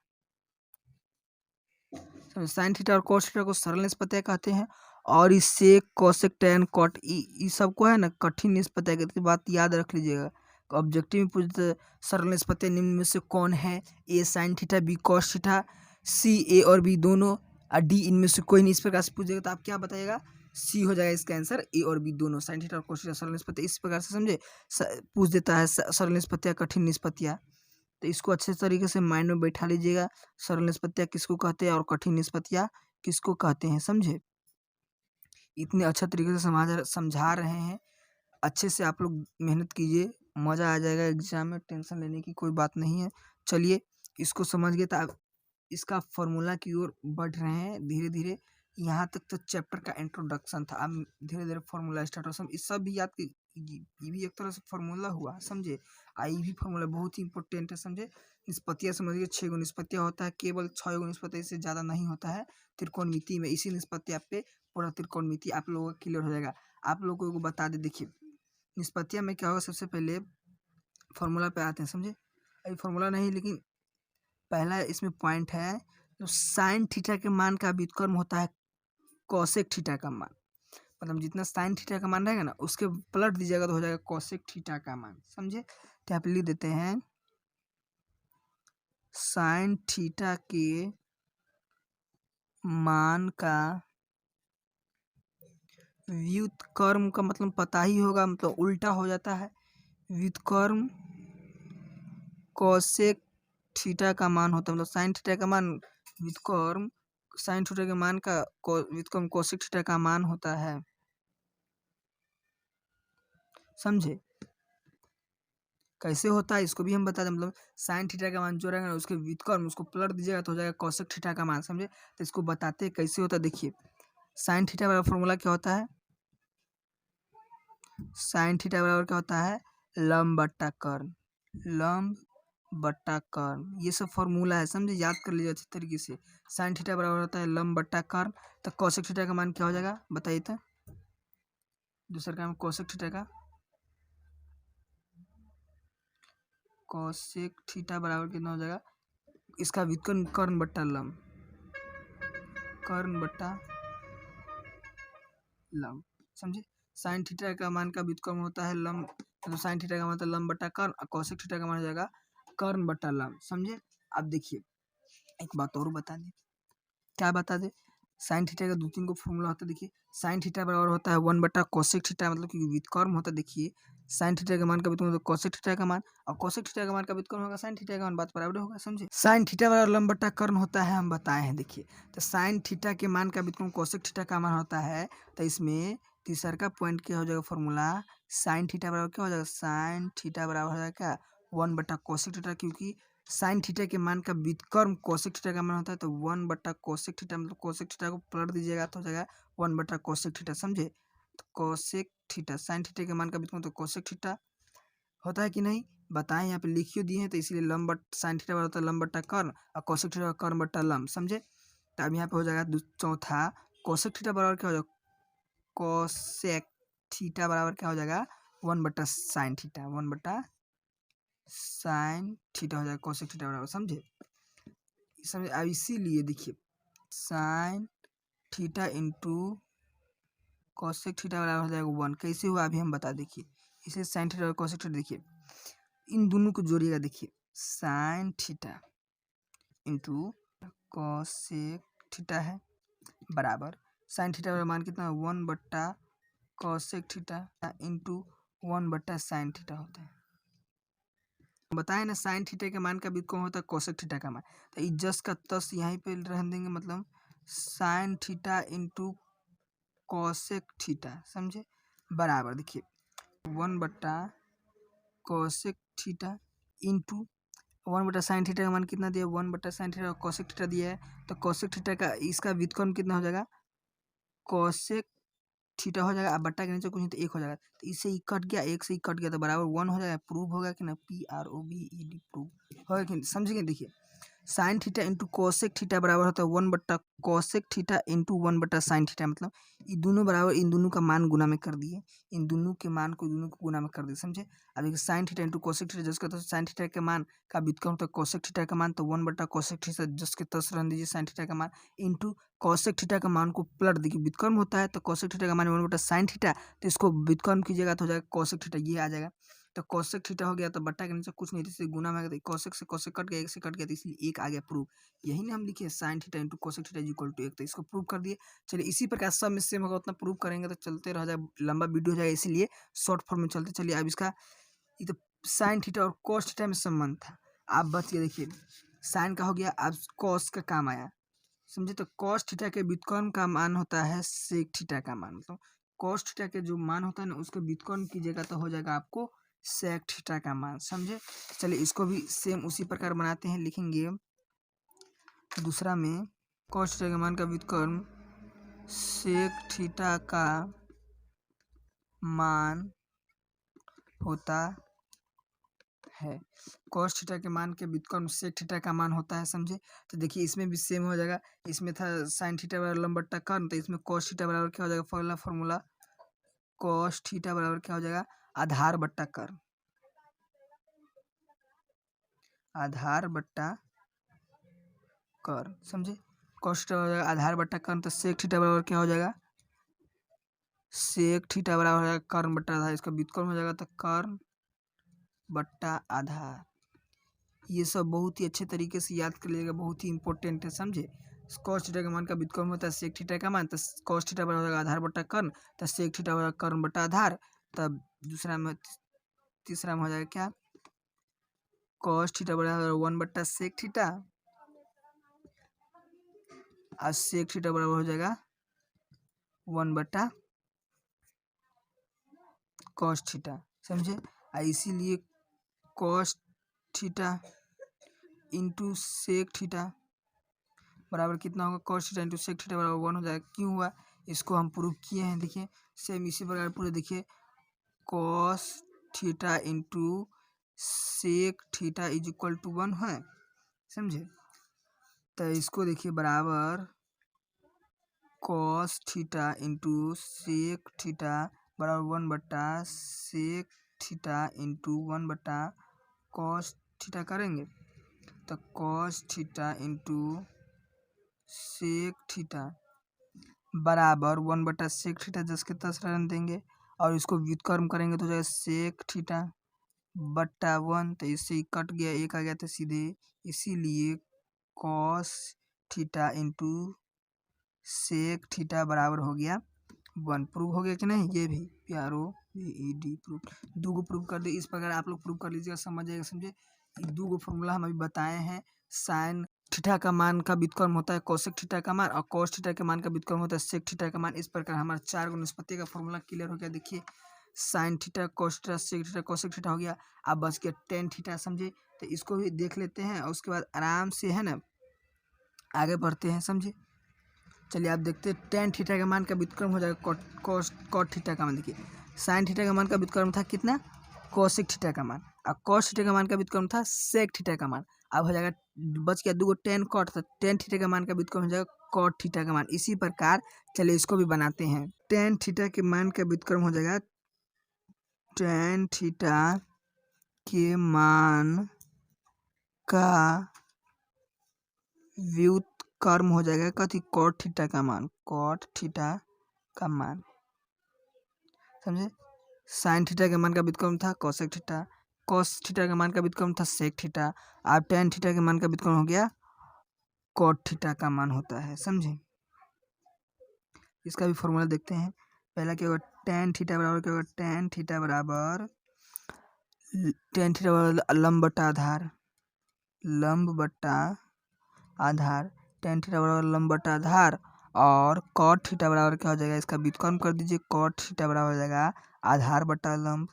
समझे, साइन थीटा और कॉस थीटा को सरल निष्पत्तियां कहते हैं। और इससे कोसेक टेन कॉट ई सबको है ना कठिन निष्पत्तियां कहते हैं। बात याद रख लीजिएगा, ऑब्जेक्टिव में पूछते सरल निष्पत्तियां निम्न में से कौन है? A sine theta, B cos theta, C A और बी दोनों, और डी इनमें से कोई नहीं। इस प्रकार से पूछेगा तो आप क्या बताइएगा? सी हो जाएगा इसका आंसर, ए और बी दोनों, साइन थीटा और कॉस थीटा सरल निष्पत्तियां। इस प्रकार से समझे, पूछ देता है सरल निष्पत्तियां, कठिन निष्पत्तियां। तो इसको अच्छे तरीके से माइंड में बैठा लीजिएगा, सरल निष्पत्तियां किसको कहते हैं और कठिन निष्पत्तियां किसको कहते हैं। समझे, इतने अच्छा तरीके से समझा रहे हैं, अच्छे से आप लोग मेहनत कीजिए, मज़ा आ जाएगा एग्जाम में, टेंशन लेने की कोई बात नहीं है। चलिए, इसको समझ गए तो आप इसका फॉर्मूला की ओर बढ़ रहे हैं धीरे धीरे। यहाँ तक तो चैप्टर का इंट्रोडक्शन था, अब धीरे धीरे फॉर्मूला स्टार्ट हो। सब इस सब भी याद ये भी एक तरह से फॉर्मूला हुआ। समझे, आई भी फॉर्मूला बहुत ही इंपॉर्टेंट है। समझे, निष्पत्तियां समझिए 6 गो निष्पत्तियां होता है, केवल 6 गो निष्पत्ति से ज़्यादा नहीं होता है त्रिकोणमिति में। इसी निष्पत्ति पे पूरा त्रिकोणमिति आप लोगों का क्लियर हो जाएगा। आप लोगों को बता दे, देखिए निष्पत्तियां में क्या होगा, सबसे पहले फॉर्मूला पे आते हैं। समझे, अभी फॉर्मूला नहीं लेकिन पहला इसमें पॉइंट है, जो साइन थीटा के मान का व्युत्क्रम होता है कोसेक थीटा का मान। मतलब जितना साइन थीटा का मान रहेगा ना उसके पलट दीजिएगा तो हो जाएगा कोसेक थीटा का मान। समझे, तो आप लिख देते हैं साइन थीटा के मान का व्युत्क्रम का मतलब पता ही होगा, मतलब उल्टा हो जाता है। व्युत्क्रम कोसेक थीटा का मान होता है, मतलब साइन थीटा का मान व्युत्क्रम साइन थीटा के मान का व्युत्क्रम कोसेक थीटा का मान होता है। समझे, कैसे होता है इसको भी हम बता दें। मतलब साइन थीटा का मान जो रहेगा ना उसके व्युत्क्रम उसको पलट दीजिएगा तो हो जाएगा कोसेक थीटा का मान, समझे। तो इसको बताते हैं कैसे होता है। देखिए साइन थीटा बराबर फॉर्मूला क्या होता है, साइन थीटा बराबर क्या होता है, लंब बट्टा कर्ण, लंब बट्टा कर्ण, ये सब फॉर्मूला है, समझे, याद कर लीजिए अच्छे तरीके से। साइन थीटा बराबर होता है लंब बट्टा कर्ण, तो कोसेक थीटा का मान क्या हो जाएगा बताइए तो। दूसरा काम कोसेक थीटा का, कोसेक थीटा बराबर कितना हो जाएगा, इसका व्युत्क्रम कर्ण बट्टा लंब, कर्ण बट्टा लंब, समझे। साइन थीटा का मान का व्युत्क्रम होता है लंब, तो साइन थीटा का मतलब लंब बट्टा कर्ण, और कोसेक थीटा का मान हो जाएगा कर्ण बट्टा लंब, समझे। अब देखिए एक बात और बता दें, क्या बता दे, साइन थीटा का दो तीन को फॉर्मूला होता है। देखिए साइन थीटा बराबर होता है 1/cos कोसेक थीटा, मतलब कि व्युत्क्रम होता है। देखिए साइन थीटा का मान का व्युत्क्रम होता है कोसेक थीटा का मान, और कोसेक थीटा का मान का व्युत्क्रम होगा साइन थीटा का मान, बात बराबर होगा, समझे। साइन थीटा बराबर लंब बट्टा कर्ण होता है, हम बताए हैं। देखिए तो साइन थीटा के मान का व्युत्क्रम कोसेक थीटा का मान होता है, तो इसमें तीसरा का पॉइंट क्या हो जाएगा फॉर्मूला, साइन थीटा बराबर क्या हो जाएगा, साइन थीटा बराबर हो जाएगा क्या 1/cos कोसेक थीटा, क्योंकि साइन थीटा के मान का व्युत्क्रम कोसेक थीटा का मान होता है, तो 1/cos कोसेक थीटा, मतलब कोसेक थीटा को पलट दीजिएगा तो हो जाएगा 1/cos कोसेक थीटा, समझे। तो कोसेक थीटा साइन थीटा के मान का व्युत्क्रम तो कोसेक थीटा होता है कि नहीं, बताएं, यहाँ पे लिखियो दिए हैं, तो इसलिए लंब बट साइन थीटा बराबर होता है लंब बट्टा कर्ण, और कोसेक थीटा कर्ण बट्टा लंब, समझे। तो अब यहाँ पे हो जाएगा चौथा, कोसेक थीटा बराबर क्या हो जाएगा, कोसेक थीटा बराबर क्या हो जाएगा 1/sin थीटा, 1/sin थीटा हो जाएगा कोसेक थीटा बराबर, समझे। समझे। अब इसीलिए देखिए sine theta into cosec theta बराबर हो जाएगा 1, कैसे हुआ अभी हम बता, देखिए इसे साइन थीटा और कोसेक थीटा, देखिए इन दोनों को जोड़िएगा, देखिए sine theta into cosec theta है बराबर साइन थीटा का मान कितना है 1/कोसेक थीटा इंटू 1/sin थीटा होता है। बताए ना साइन थीटा के मान का व्युत्क्रम होता है कोसेक थीटा का मान, तो इस जस का तस यहीं पे रहने देंगे, मतलब sign theta into cosec theta, समझे, बराबर देखिए 1/कोसेक थीटा इंटू 1/sin थीटा का मान कितना दिया, 1/sin थीटा कोसेक थीटा दिया है, तो कोसेक थीटा का इसका व्युत्क्रम कितना हो जाएगा, कोसेक थीटा हो जाएगा, अब बट्टा के नीचे कुछ नहीं तो एक हो जाएगा, तो इससे ही कट गया, एक से ही कट गया तो बराबर 1 हो जाएगा, प्रूव होगा कि ना, PROVED प्रूव होगा कि समझिए। देखिए sine theta into cosec theta बराबर होता है 1/कोसेक थीटा इंटू 1/sin थीटा, मतलब ये दोनों बराबर, इन दोनों का मान गुना में कर दिए, इन दोनों के मान को दोनों को गुना में कर दिए, समझे। अब देखिए sine theta into cosec theta जिसका तो साइन थीटा के मान का व्युत्क्रम होता है कोसेक थीटा का मान, तो 1/कोसेक थीटा जिसके तस रहने दीजिए साइन थीटा का मान इंटू कोसेक थीटा का मान को पलट देखिए व्युत्क्रम होता है, तो कोसेक थीटा का मान 1/sin थीटा, तो इसको व्युत्क्रम कीजिएगा तो हो जाएगा कोसेक थीटा, ये आ जाएगा, तो कोसेक थीटा हो गया, तो बट्टा के नीचे कुछ नहीं तो इसे गुना में कर, कोसेक से कोसेक कट गया, एक से कट गया, तो इसलिए एक आ गया प्रूफ। यही ना हम लिखे sine theta into cosec theta equal to 1, तो इसको प्रूव कर दिए। चलिए इसी प्रकार सब में सेम होगा, उतना प्रूव करेंगे तो चलते रह जाए, लंबा वीडियो हो जाएगा, इसीलिए शॉर्ट फॉर्म में चलते। चलिए अब इसका ये तो साइन थीटा और कोस थीटा में संबंध था, आप बच गए। देखिए साइन का हो गया, अब कोस का काम आया, समझे। तो कोस थीटा के व्युत्क्रम का मान होता है सेक थीटा का मान, मतलब कोस थीटा के जो मान होता है ना उसके व्युत्क्रम कीजिएगा तो हो जाएगा आपको सेक थीटा का मान, समझे। चलिए इसको भी सेम उसी प्रकार बनाते हैं, लिखेंगे दूसरा में कोस थीटा के मान का व्युत्क्रम सेक थीटा का मान होता है, कोस थीटा के मान के व्युत्क्रम सेक थीटा का मान होता है, समझे। तो देखिए इसमें भी सेम हो जाएगा, इसमें था साइन थीटा बराबर लंब बट्टा कर्ण, तो इसमें कोस थीटा बराबर क्या हो जाएगा, फॉर्मूला कोस थीटा बराबर क्या हो जाएगा, आधार बट्टा कर्ण, आधार बट्टा कर्ण, समझे। कोस थीटा हो जाएगा आधार बट्टा कर्ण, तो सेक थीटा बराबर क्या हो जाएगा, सेक थीटा बराबर हो जाएगा कर्ण बट्टा आधार, इसका व्युत्क्रम हो जाएगा तो कर्ण बट्टा आधार। ये सब बहुत ही अच्छे तरीके से याद कर लीजिएगा, बहुत ही इंपॉर्टेंट है, समझे। कोस थीटा का मान का व्युत्क्रम होता है सेक थीटा का मान, तो कोस थीटा बराबर हो जाएगा आधार बट्टा कर्ण, तो सेक थीटा हो जाएगा कर्ण बट्टा आधार, तब दूसरा में तीसरा में हो जाएगा क्या, कोस थीटा बराबर 1/सेक थीटा, और सेक थीटा बराबर हो जाएगा 1/कोस थीटा, समझे। इसीलिए cos theta into sec theta बराबर कितना होगा, cos theta into sec theta बराबर 1 हो जाएगा। क्यों हुआ, इसको हम प्रूव किए हैं। देखिए सेम इसी प्रकार पूरे देखिए, cos theta into sec theta is equal to 1 है, समझे। तो इसको देखिए बराबर cos theta into sec theta बराबर 1/सेक थीटा इंटू 1/कॉस थीटा करेंगे तो cos theta into sec theta बराबर 1/सेक थीटा 10 के 10 रन देंगे और इसको व्युत्क्रम करेंगे तो हो जाएगा सेक थीटा बट्टा 1, तो इससे ही कट गया, एक आ गया तो सीधे, इसीलिए cos theta into sec theta बराबर हो गया 1। प्रूव हो गया कि नहीं, ये भी PROVED प्रूफ, दो गो प्रूव कर दिए। इस प्रकार आप लोग प्रूव कर लीजिएगा, समझ जाएगा, समझे। दो गो फॉर्मूला हम अभी बताए हैं, साइन थीटा का मान का व्युत्क्रम होता है कोसेक थीटा का मान, और कॉस थीटा के मान का व्युत्क्रम होता है सेक थीटा का मान। इस प्रकार हमारा 4 गो निष्पत्ति का फॉर्मूला क्लियर हो गया। देखिए sine theta cos theta sec theta cosec theta हो गया, अब बच गया टेन थीटा, समझे। तो इसको भी देख लेते हैं और उसके बाद आराम से है ना आगे बढ़ते हैं, समझे। चलिए आप देखते हैं टेन थीटा का मान का व्युत्क्रम हो जाएगा कॉट थीटा का मान। देखिए साइन थीटा का मान का व्युत्क्रम था कितना, कोसेक थीटा का मान, और कॉस थीटा का मान का व्युत्क्रम था सेक थीटा का मान। अब हो जाएगा, बच गया 2 गो टेन कॉट, तो टेन थीटा का मान का व्युत्क्रम हो जाएगा कॉट थीटा का मान। इसी प्रकार चलिए इसको भी बनाते हैं। टेन थीटा के मान का व्युत्क्रम हो जाएगा टेन थीटा के मान का व्युत्क्रम हो जाएगा कथी, कॉट थीटा का मान, कॉट थीटा का मान, समझे। साइन थीटा के मान का व्युत्क्रम था कोसेक थीटा, कॉस थीटा के मान का व्युत्क्रम था सेक थीटा, अब टेन थीटा के मान का व्युत्क्रम हो गया कॉट थीटा का मान होता है, समझे। इसका भी फॉर्मूला देखते हैं। पहला क्या होगा, टेन थीटा बराबर क्या होगा, टेन थीटा बराबर लंब बटा आधार, लंब बटा आधार, टेन थीटा बराबर लंब बटा आधार, और कॉट थीटा बराबर क्या हो जाएगा, इसका व्युत्क्रम कर दीजिए, कॉट थीटा बराबर हो जाएगा आधार बटा लंब।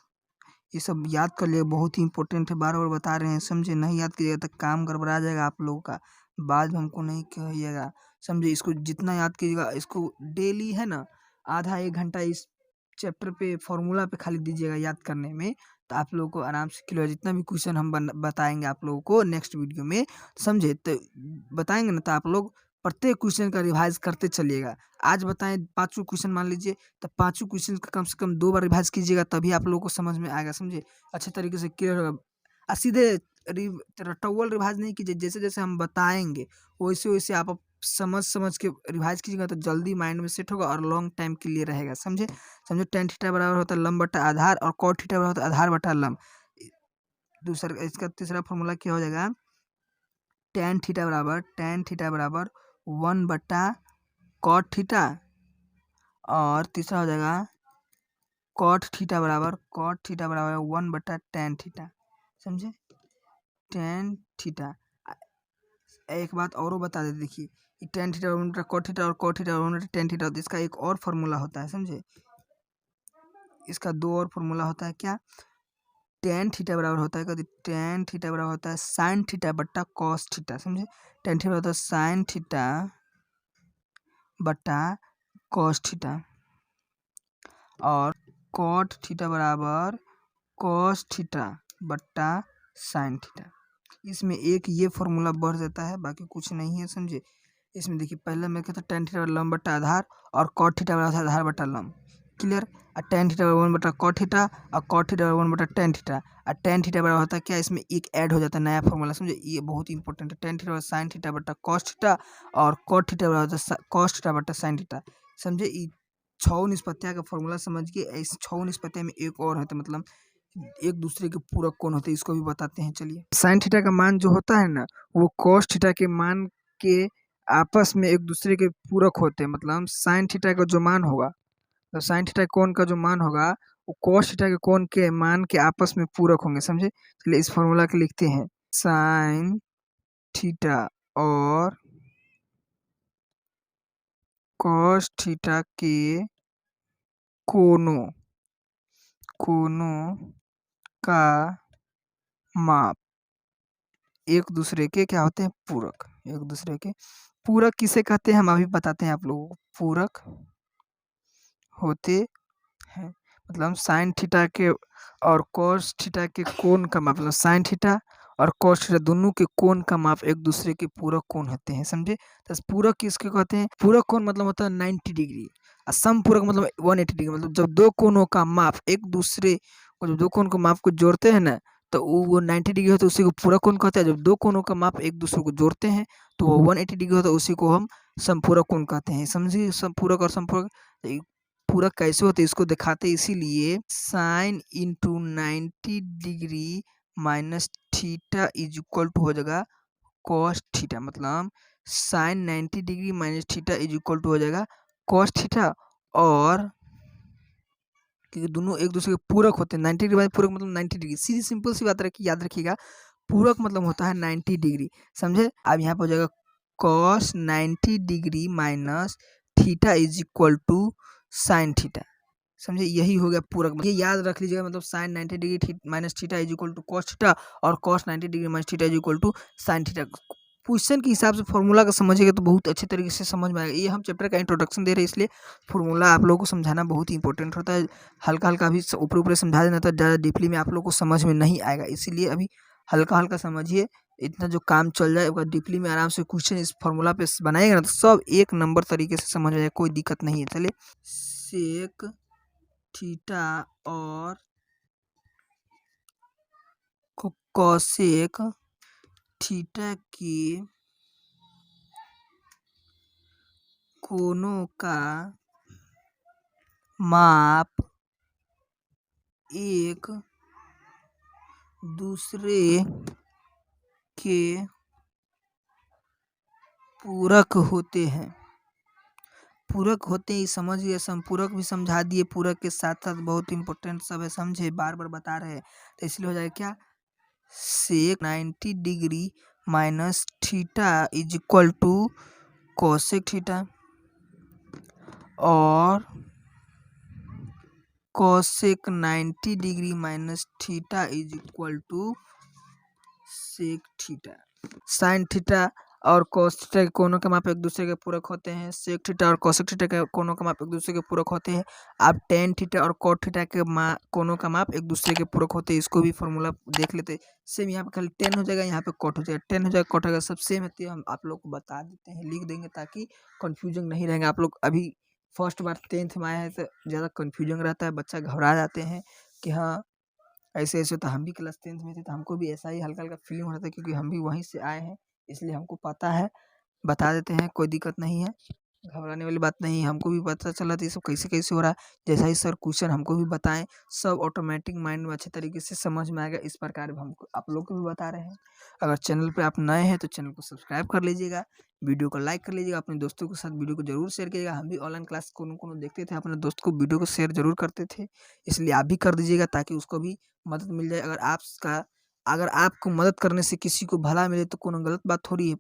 ये सब याद कर लिए, बहुत ही इंपॉर्टेंट है, बार बार बता रहे हैं, समझे। नहीं याद कीजिएगा तो काम गड़बड़ा जाएगा आप लोगों का, बाद में हमको नहीं कहिएगा, समझे। इसको जितना याद कीजिएगा, इसको डेली है ना आधा 1 घंटा इस चैप्टर पे फॉर्मूला पे खाली दीजिएगा याद करने में, तो आप लोगों को आराम से क्लियर। जितना भी क्वेश्चन हम बताएंगे आप लोगों को नेक्स्ट वीडियो में, समझे, तो बताएंगे ना, तो आप लोग प्रत्येक क्वेश्चन का रिवाइज करते चलिएगा। आज बताएं 5 क्वेश्चन मान लीजिए, तो 5 क्वेश्चन का कम से कम 2 बार रिवाइज कीजिएगा, तभी आप लोगों को समझ में आएगा, समझे। अच्छे तरीके से क्लियर होगा। सीधे रट्टौवल रिवाइज नहीं कीजिए, जैसे जैसे हम बताएंगे वैसे वैसे आप समझ समझ के रिवाइज कीजिएगा, तो जल्दी माइंड में सेट होगा और लॉन्ग टाइम के लिए रहेगा, समझे। समझो टेन थीटा बराबर होता है लंब बटा आधार, और कॉट थीटा बराबर होता है आधार बटा लंब। दूसरा इसका तीसरा फॉर्मूला क्या हो जाएगा, टेन थीटा बराबर 1/कॉट थीटा, और तीसरा हो जाएगा कॉट थीटा बराबर 1/टेन थीटा, समझे। टेन थीटा, एक बात और बता देते, देखिए टेन थीटा 1/कॉट थीटा और कॉट थीटा 1/टेन थीटा, इसका एक और फॉर्मूला होता है, समझे। इसका 2 और फॉर्मूला होता है, क्या, टेन थीटा बराबर होता है, कभी टेन थीटा बराबर होता है साइन थीटा बट्टा कॉस थीटा, समझे। टेन थीटा होता है साइन थीटा बट्टा कॉस थीटा, और कॉट थीटा बराबर कॉस थीटा बट्टा साइन थीटा। इसमें एक ये फॉर्मूला बढ़ जाता है, बाकी कुछ नहीं है, समझे। इसमें देखिए पहले मैं कहता टेन थीटा लंब बट्टा आधार, और कॉट थीटा बराबर आधार बट्टा लंब, क्लियर। और टेन थीटा बराबर 1/कॉट थीटा, और कॉट थीटा बराबर 1/टेन थीटा, और टेन थीटा बराबर होता है क्या, इसमें एक ऐड हो जाता है नया फॉर्मूला, समझे। ये बहुत इंपॉर्टेंट है, टेन थीटा बराबर साइन थीटा बट्टा कॉस थीटा, और कॉट थीटा बराबर कॉस थीटा बट्टा साइन थीटा, समझे। ये 6 निष्पत्तियाँ का फॉर्मूला समझ के, इस 6 निष्पत्तियाँ में एक और है, तो मतलब एक दूसरे के पूरक कौन होते हैं, इसको भी बताते हैं। चलिए साइन थीटा का मान जो होता है ना, वो कॉस थीटा के मान के आपस में एक दूसरे के पूरक होते हैं, मतलब साइन थीटा का जो मान होगा, तो साइन थीटा कोण का जो मान होगा, वो कॉस थीटा के कोण के मान के आपस में पूरक होंगे, समझे। चलिए इस फॉर्मूला के लिखते हैं, साइन थीटा और कॉस थीटा के कोणों का माप एक दूसरे के क्या होते हैं? पूरक। एक दूसरे के पूरक किसे कहते हैं हम अभी बताते हैं आप लोगों को। पूरक होते हैं मतलब साइन थीटा के और कॉस थीटा के कोण का माप, मतलब साइन थीटा और कॉस थीटा दोनों के कोण का माप एक दूसरे के पूरक कोण होते हैं, समझे? तो पूरक किसके कहते हैं? पूरक कोण मतलब होता है 90 डिग्री और समपूरक मतलब 180 डिग्री। मतलब जब दो कोणों का माप एक दूसरे को, जब दो कोण को माप को जोड़ते हैं ना, तो वो 90 डिग्री होता है, उसी को पूरक कोण कहते हैं। जब दो कोणों का माप एक दूसरे को जोड़ते हैं तो वो 180 डिग्री होता है, उसी को हम समपूरक कोण कहते हैं, समझिए? समपूरक और समपूरक पूरक कैसे होते हैं इसको दिखाते हैं, इसीलिए sine into 90 degree minus theta is equal to हो जाएगा कॉस थीटा। मतलब sine 90 degree minus theta is equal to हो जाएगा कॉस थीटा। और क्योंकि दोनों एक दूसरे के पूरक होते हैं, 90 डिग्री माइनस पूरक मतलब 90 डिग्री। सीधी सिंपल सी बात रखिए, याद रखिएगा, पूरक मतलब होता है 90 डिग्री, समझे? अब यहाँ पर हो जाएगा cos 90 degree minus theta is equal to sine theta, समझे? यही हो गया पूरक। ये याद रख लीजिएगा, मतलब sine 90 degree minus theta is equal to cos theta और cos 90 degree minus theta is equal to sine theta. Question के हिसाब से फॉर्मूला का समझिएगा तो बहुत अच्छे तरीके से समझ में आएगा। ये हम चैप्टर का इंट्रोडक्शन दे रहे हैं, इसलिए फॉर्मूला आप लोगों को समझाना बहुत ही इंपॉर्टेंट होता है। हल्का हल्का भी ऊपर ऊपर समझा देना तो ज़्यादा डीपली में आप लोग को समझ में नहीं आएगा, इसीलिए अभी हल्का हल्का समझिए। इतना जो काम चल जाए अगर डीपली में आराम से क्वेश्चन इस फॉर्मूला पे बनाएगा ना तो सब एक नंबर तरीके से समझ में आएगा, कोई दिक्कत नहीं है। चलिए, सेक थीटा और कॉसेक थीटा के कोणों का माप एक दूसरे के पूरक होते हैं। पूरक होते ही समझ गए, संपूरक भी समझा दिए, पूरक के साथ साथ बहुत इंपॉर्टेंट सब है, समझे? बार बार बता रहे हैं तो इसलिए हो जाएगा क्या? Sec 90 degree minus theta is equal to cosec theta और cosec 90 degree minus theta is equal to sec theta. Sine theta और कॉस थीटा के कोणों के माप एक दूसरे के पूरक होते हैं। सेक थीटा और कॉसेक थीटा के कोणों का माप एक दूसरे के पूरक होते हैं। अब टेन थीटा और कॉट थीटा के कोणों का माप एक दूसरे के पूरक होते हैं। इसको भी फॉर्मूला देख लेते हैं। सेम यहाँ पे खाली टेन हो जाएगा, यहाँ पे कॉट हो जाएगा, टेन हो जाएगा, कॉट हो जाएगा, सब सेम है। हम आप लोग को बता देते हैं, लिख देंगे ताकि कन्फ्यूजन नहीं रहेंगे। आप लोग अभी फर्स्ट बार 10th में आए हैं तो ज़्यादा कन्फ्यूजन रहता है, बच्चा घबरा जाते हैं कि हाँ ऐसे ऐसे। तो हम भी क्लास 10th में थे तो हमको भी ऐसा ही हल्का हल्का फीलिंग हो रहा था, क्योंकि हम भी वहीं से आए हैं, इसलिए हमको पता है। बता देते हैं, कोई दिक्कत नहीं है, घबराने वाली बात नहीं है। हमको भी पता चला था ये सब कैसे कैसे हो रहा है। जैसा ही सर क्वेश्चन हमको भी बताएं, सब ऑटोमेटिक माइंड में अच्छे तरीके से समझ में आएगा। इस प्रकार हम आप लोग को भी बता रहे हैं। अगर चैनल पे आप नए हैं तो चैनल को सब्सक्राइब कर लीजिएगा, वीडियो को लाइक कर लीजिएगा, अपने दोस्तों के साथ वीडियो को जरूर शेयर कीजिएगा। हम भी ऑनलाइन क्लास कोनो देखते थे, अपने दोस्त को वीडियो को शेयर जरूर करते थे, इसलिए आप भी कर दीजिएगा ताकि उसको भी मदद मिल जाए। अगर आपको मदद करने से किसी को भला मिले तो कोनो गलत बात थोड़ी है।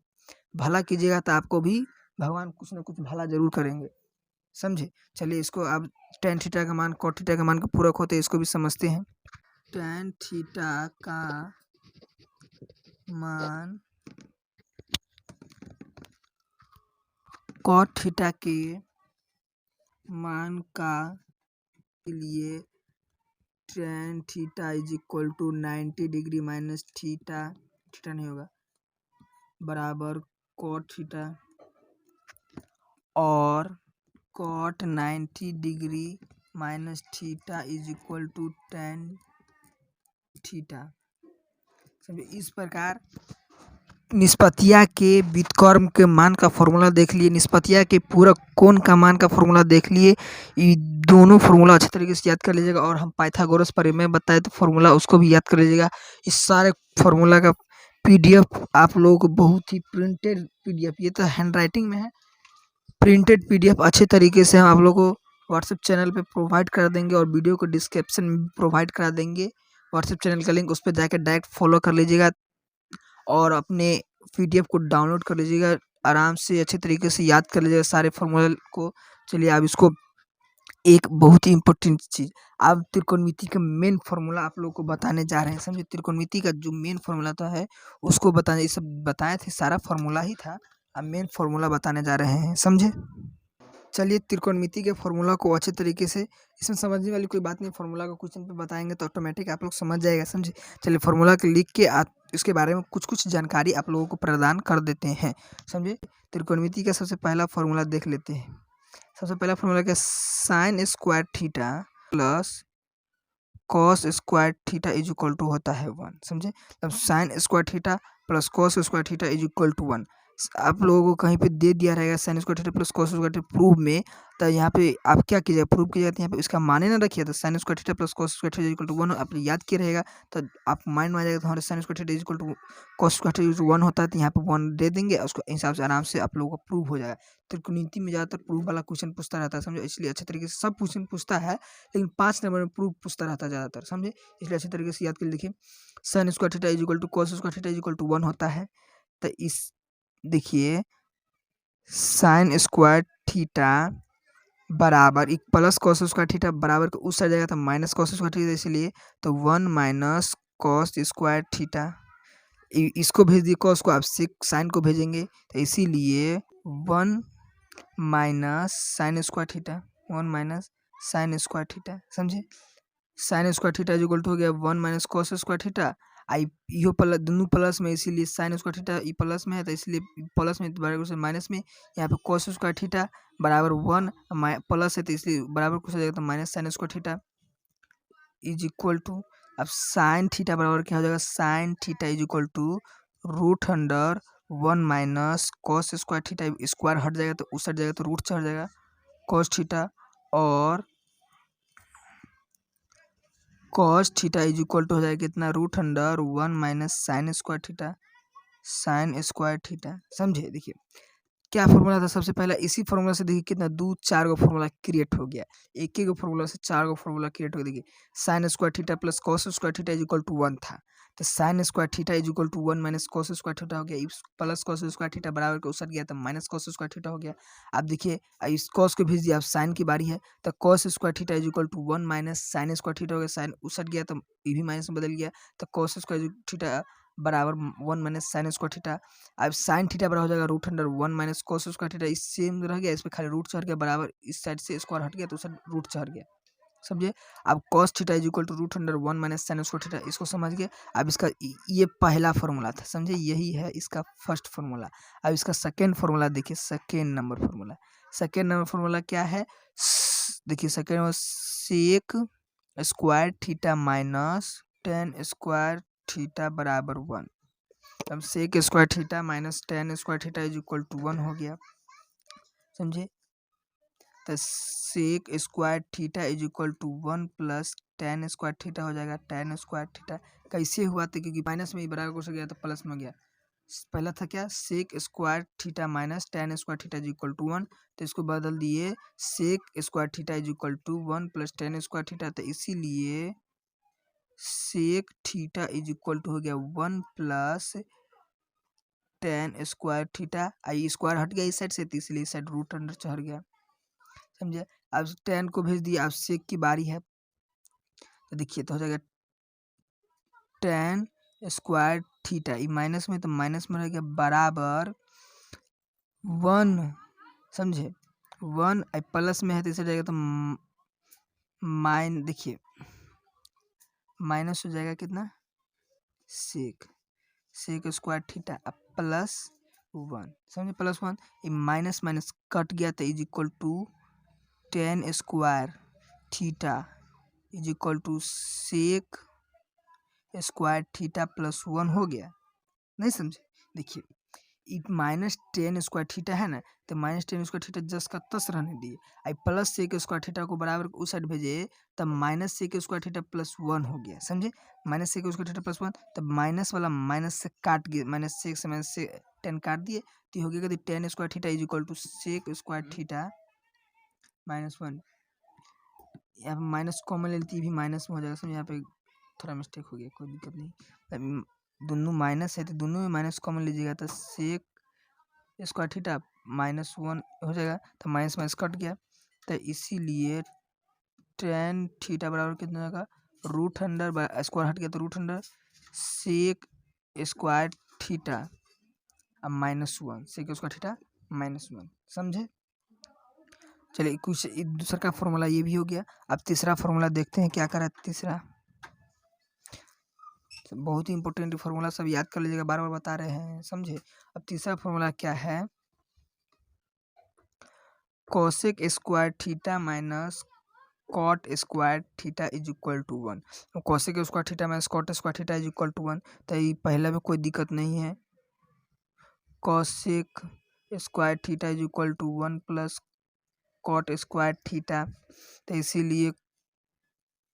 भला कीजिएगा तो आपको भी भगवान कुछ ना कुछ भला जरूर करेंगे, समझे? चलिए, इसको अब टेन थीटा का मान कॉट थीटा का मान का पूरक होते हैं, इसको भी समझते हैं। टेन थीटा का मान कॉट थीटा के मान का लिए tan theta is equal to 90 degree minus theta नहीं होगा बराबर कॉट थीटा और cot 90 degree minus theta is equal to tan theta. समझे? इस प्रकार निष्पत्तिया के व्युत्क्रम के मान का फॉर्मूला देख लिए, निष्पत्तिया के पूरक कोण का मान का फॉर्मूला देख लिए। ये दोनों फॉर्मूला अच्छे तरीके से याद कर लीजिएगा, और हम पाइथागोरस परिमेय बताए तो फॉर्मूला उसको भी याद कर लीजिएगा। इस सारे फॉर्मूला का पीडीएफ आप लोगों को बहुत ही प्रिंटेड पीडीएफ, ये तो हैंड राइटिंग में है, प्रिंटेड पीडीएफ अच्छे तरीके से हम आप लोग को व्हाट्सएप चैनल पे प्रोवाइड कर देंगे, और वीडियो को डिस्क्रिप्शन में प्रोवाइड करा देंगे व्हाट्सएप चैनल का लिंक, उस पर जाकर डायरेक्ट फॉलो कर लीजिएगा और अपने पीडीएफ को डाउनलोड कर लीजिएगा। आराम से अच्छे तरीके से याद कर लीजिएगा सारे फॉर्मूले को। चलिए, आप इसको एक बहुत ही इम्पोर्टेंट चीज़, अब त्रिकोणमिति का मेन फॉर्मूला आप लोगों को बताने जा रहे हैं। समझे, त्रिकोणमिति का जो मेन फॉर्मूला था है उसको बताने, ये सब बताए थे, सारा फॉर्मूला ही था। अब मेन फॉर्मूला बताने जा रहे हैं, समझे। चलिए त्रिकोणमिति के फॉर्मूला को अच्छे तरीके से, इसमें समझने वाली कोई बात नहीं, फॉर्मूला को क्वेश्चन पे बताएंगे तो ऑटोमेटिक आप लोग समझ जाएगा, समझे। चलिए फॉर्मूला के लिख के इसके बारे में कुछ कुछ जानकारी आप लोगों को प्रदान कर देते हैं, समझे। त्रिकोणमिति का सबसे पहला फॉर्मूला देख लेते हैं। सबसे पहला फॉर्मूला क्या, sine square theta plus cos square theta is equal to होता है 1, समझे। अब sine square theta plus cos square theta is equal to 1, आप लोगों को कहीं पे दे दिया रहेगा sine square theta plus cos square theta proof में, तो यहाँ पे आप क्या कीजिएगा, प्रूफ कीजिएगा, तो यहाँ पे इसका माने ना रखिए, तो sine square theta plus cos square theta equal to 1 आपने याद किया रहेगा, तो आप माइंड में आ जाएगा, तो हमारे sine square theta equal to cos square theta equal to 1 होता है, तो यहाँ पे 1 दे देंगे, उसको हिसाब से आराम से आप लोगों का प्रूफ हो जाएगा। त्रिकोणमिति में ज़्यादातर प्रूफ वाला क्वेश्चन पूछता रहता है, समझो, इसलिए अच्छे तरीके से सब क्वेश्चन पूछता है, लेकिन 5 नंबर में प्रूफ पूछता रहता है ज़्यादातर, समझे, इसलिए अच्छे तरीके से याद कर लिखिए। Sine square theta is equal to cos square theta is equal to 1 होता है, तो इस देखिए साइन स्क्वायर थीटा बराबर एक प्लस कॉस स्क्वायर थीटा बराबर के उस साइड जाएगा तो माइनस कॉस स्क्वायर थीटा, इसलिए तो 1 माइनस कॉस स्क्वायर थीटा, इसको भेज दिए कॉस को, आप साइन को भेजेंगे, तो इसीलिए 1 minus sine square theta, 1 minus sine square theta, समझे। Sine square theta equal to हो गया 1 माइनस कॉस स्क्वायर थीटा, आई इहो प्लस, दोनों प्लस में, इसीलिए साइन स्क्वायर थीटा ई प्लस में है, तो इसलिए प्लस में बराबर से माइनस में, यहाँ पे कॉस स्क्वायर थीटा बराबर 1 प्लस है, तो इसलिए बराबर कुछ हो जाएगा, तो minus sine square theta is equal to, अब साइन थीटा बराबर क्या हो जाएगा, sine theta is equal to root under 1 minus cos square theta, square हट जाएगा तो उस हट जाएगा, तो रूट चढ़ जाएगा कॉस थीटा, और cos theta is equal to हो जाएगा कितना, root under 1 minus sine square theta, sine square theta, समझे। देखिए क्या फॉर्मूला था, सबसे पहला इसी फॉर्मूला से देखिए कितना 2-4 गो फॉर्मूला क्रिएट हो गया, एक ही गो फॉर्मूला से 4 गो फॉर्मूला क्रिएट हो गया। देखिए sine square theta plus cos square theta is equal to 1 था, तो sine square theta is equal to 1 minus cos square theta हो गया, इस प्लस कॉस स्क्वायर थीटा बराबर के उसट गया, तो माइनस कॉस स्क्वायर थीटा हो गया। अब देखिए इस कॉस को भेज दिया, अब साइन की बारी है, तो cos square theta is equal to 1 minus sine square theta हो गया, साइन उसट गया तो ये भी माइनस में बदल गया, तो कॉस स्क्वायर थीटा बराबर 1 माइनस साइन स्क्वायर थीटा, अब साइन थीटा बराबर हो जाएगा root under 1 minus cos square theta, इस सेम रह गया, इस पे खाली रूट चढ़ गया, बराबर इस साइड से स्क्वायर हट गया तो उस साइड रूट चढ़ गया, समझे। अब cos theta is equal to root under 1 minus sine square theta, इसको समझ गए। अब इसका ये पहला फॉर्मूला था, समझे, यही है इसका फर्स्ट फॉर्मूला। अब इसका सेकेंड फॉर्मूला देखिए, second number formula, second number formula क्या है, देखिए second number sec square theta minus tan square theta बराबर 1, अब sec square theta minus tan square theta is equal to 1 हो गया, समझे। तो sec square theta is equal to 1 plus tan square theta हो जाएगा, टेन स्क्वायर थीटा कैसे हुआ था, क्योंकि माइनस में ही बराबर कुछ हो गया तो प्लस में हो गया। पहला था क्या, sec square theta minus tan square theta is equal to 1, तो इसको बदल दिए sec square theta is equal to 1 plus tan square theta, तो इसीलिए sec theta is equal to हो गया 1 प्लस टेन स्क्वायर थीटा, आई स्क्वायर हट गया इस साइड से, तो इसलिए इस साइड रूट अंडर चढ़ गया, समझे। अब टेन को भेज दिया, अब सेक की बारी है, तो देखिए तो हो जाएगा टेन स्क्वायर थीटा, ये माइनस में तो माइनस में रह गया बराबर 1, समझे, 1 प्लस में है तो इसे जाएगा तो देखिए माइनस हो जाएगा कितना, सेक सेक स्क्वायर थीटा अब प्लस 1, समझे, प्लस 1, ये माइनस माइनस कट गया तो is equal to tan square theta is equal to sec square theta plus 1 हो गया, नहीं समझे। देखिए माइनस टेन स्क्वायर थीटा है ना, तो माइनस टेन स्क्वायर थीटा जस का तस रहने दिए, आई प्लस सेक स्क्वायर थीटा को बराबर उस साइड भेजे, तब minus sec square theta plus 1 हो गया, समझे, minus sec square theta plus 1, तब माइनस वाला माइनस से काट गया, माइनस सेक से माइनस से टेन काट दिए, तो हो गया tan square theta is equal to sec square theta minus 1, यहाँ पे माइनस कॉमन ले लेती है, भी माइनस में हो जाएगा, समझे, यहाँ पे थोड़ा मिस्टेक हो गया, कोई दिक्कत नहीं, दोनों माइनस है तो दोनों में माइनस कॉमन लीजिएगा, तो सेक स्क्वायर थीटा माइनस 1 हो जाएगा, तो माइनस माइनस कट गया, तो इसीलिए टेन थीटा बराबर कितना होगा, रूट अंडर स्क्वायर हट गया तो root under sec square theta अब -1 सेक स्क्वायर थीटा -1, समझे। चलिए कुछ दूसरा का फॉर्मूला ये भी हो गया। अब तीसरा फॉर्मूला देखते हैं क्या करा तीसरा, बहुत ही इंपॉर्टेंट फॉर्मूला, सब याद कर लीजिएगा, बार बार बता रहे हैं, समझे। अब तीसरा फॉर्मूला क्या है, cosec square theta minus cot square theta is equal to 1। Cosec square theta minus cot square theta is equal to 1, तो ये पहला में कोई दिक्कत नहीं है। Cosec square theta is equal to 1 plus cot square theta, तो इसीलिए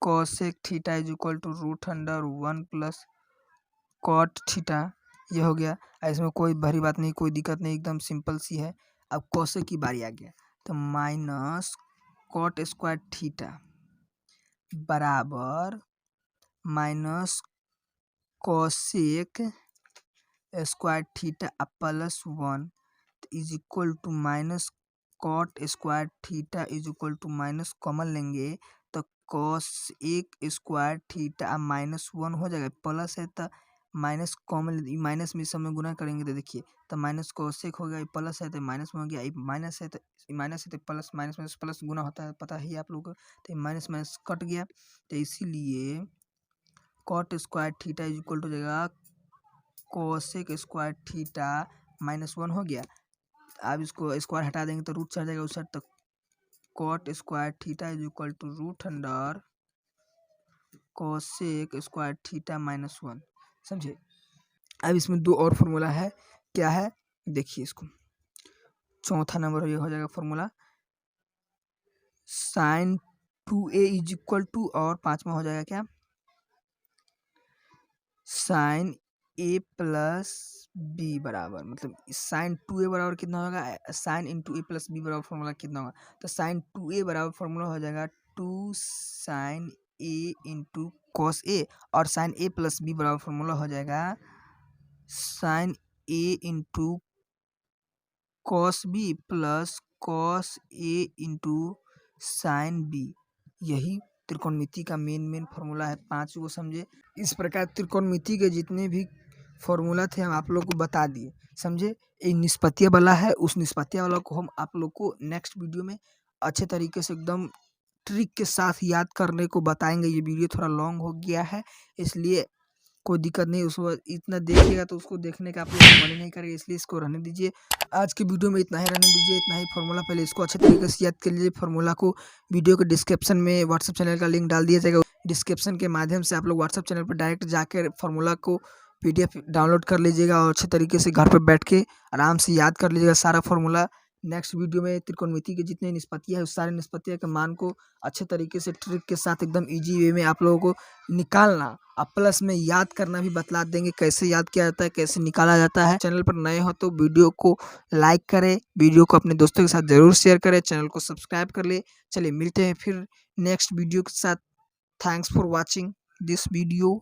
cosec theta is equal to root under 1 plus cot theta, ये हो गया। इसमें कोई भारी बात नहीं, कोई दिक्कत नहीं, एकदम सिंपल सी है। अब कोसेक की बारी आ गया, तो माइनस कॉट स्क्वायर थीटा बराबर minus cosec square theta plus 1 is equal to minus cot square theta is equal to minus common लेंगे तो कॉस एक स्क्वायर थीटा -1 हो जाएगा, प्लस है तो माइनस कॉमन, माइनस में सब में गुना करेंगे तो देखिए, तो माइनस कोसेक हो गया, प्लस है तो माइनस में हो गया, माइनस है तो प्लस, माइनस माइनस प्लस गुना होता है, पता ही आप लोगों को, तो माइनस माइनस कट गया, तो इसीलिए cot square theta is equal to हो जाएगा कोसेक स्क्वायर थीटा -1 हो गया। अब इसको स्क्वायर हटा देंगे तो रूट चढ़ जाएगा उस साइड, तो cot square theta is equal to root under cosec square theta -1, समझे। अब इसमें दो और फॉर्मूला है, क्या है देखिए इसको, चौथा नंबर ये हो जाएगा formula sine 2a is equal to, और पांचवा हो जाएगा क्या, साइन a प्लस बी बराबर, मतलब साइन 2a बराबर कितना होगा, साइन इंटू ए प्लस बी बराबर फॉर्मूला कितना होगा, तो साइन 2a बराबर फॉर्मूला हो जाएगा 2 sine a into cos A, और साइन a प्लस बी बराबर फॉर्मूला हो जाएगा sine a into cos B plus cos A into sine B. यही त्रिकोणमिति का मेन फार्मूला है, 5 को समझे। इस प्रकार त्रिकोणमिति के जितने भी फॉर्मूला थे हम आप लोग को बता दिए, समझे। एक निष्पत्तीय वाला है, उस निष्पत्तीय वाला को हम आप लोग को नेक्स्ट वीडियो में अच्छे तरीके से एकदम ट्रिक के साथ याद करने को बताएंगे। ये वीडियो थोड़ा लॉन्ग हो गया है, इसलिए कोई दिक्कत नहीं, उसको इतना देखिएगा तो उसको देखने का आप लोग मन ही नहीं करेगा, इसलिए इसको रहने दीजिए। आज की वीडियो में इतना ही रहने दीजिए, इतना ही फॉर्मूला, पहले इसको अच्छे तरीके से याद कर लीजिए। फॉर्मूला को वीडियो के डिस्क्रिप्शन में व्हाट्सएप चैनल का लिंक डाल दिया जाएगा, डिस्क्रिप्शन के माध्यम से आप लोग व्हाट्सएप चैनल पर डायरेक्ट जाकर फॉर्मूला को PDF डाउनलोड कर लीजिएगा और अच्छे तरीके से घर पर बैठ के आराम से याद कर लीजिएगा सारा फॉर्मूला। नेक्स्ट वीडियो में त्रिकोणमिति के जितने निष्पत्तियाँ है उस सारे निष्पत्तियों के मान को अच्छे तरीके से ट्रिक के साथ एकदम इजी वे में आप लोगों को निकालना, अब प्लस में याद करना भी बतला देंगे, कैसे याद किया जाता है, कैसे निकाला जाता है। चैनल पर नए हो तो वीडियो को लाइक करें, वीडियो को अपने दोस्तों के साथ जरूर शेयर करें, चैनल को सब्सक्राइब कर ले। चलिए मिलते हैं फिर नेक्स्ट वीडियो के साथ। Thanks for watching this video.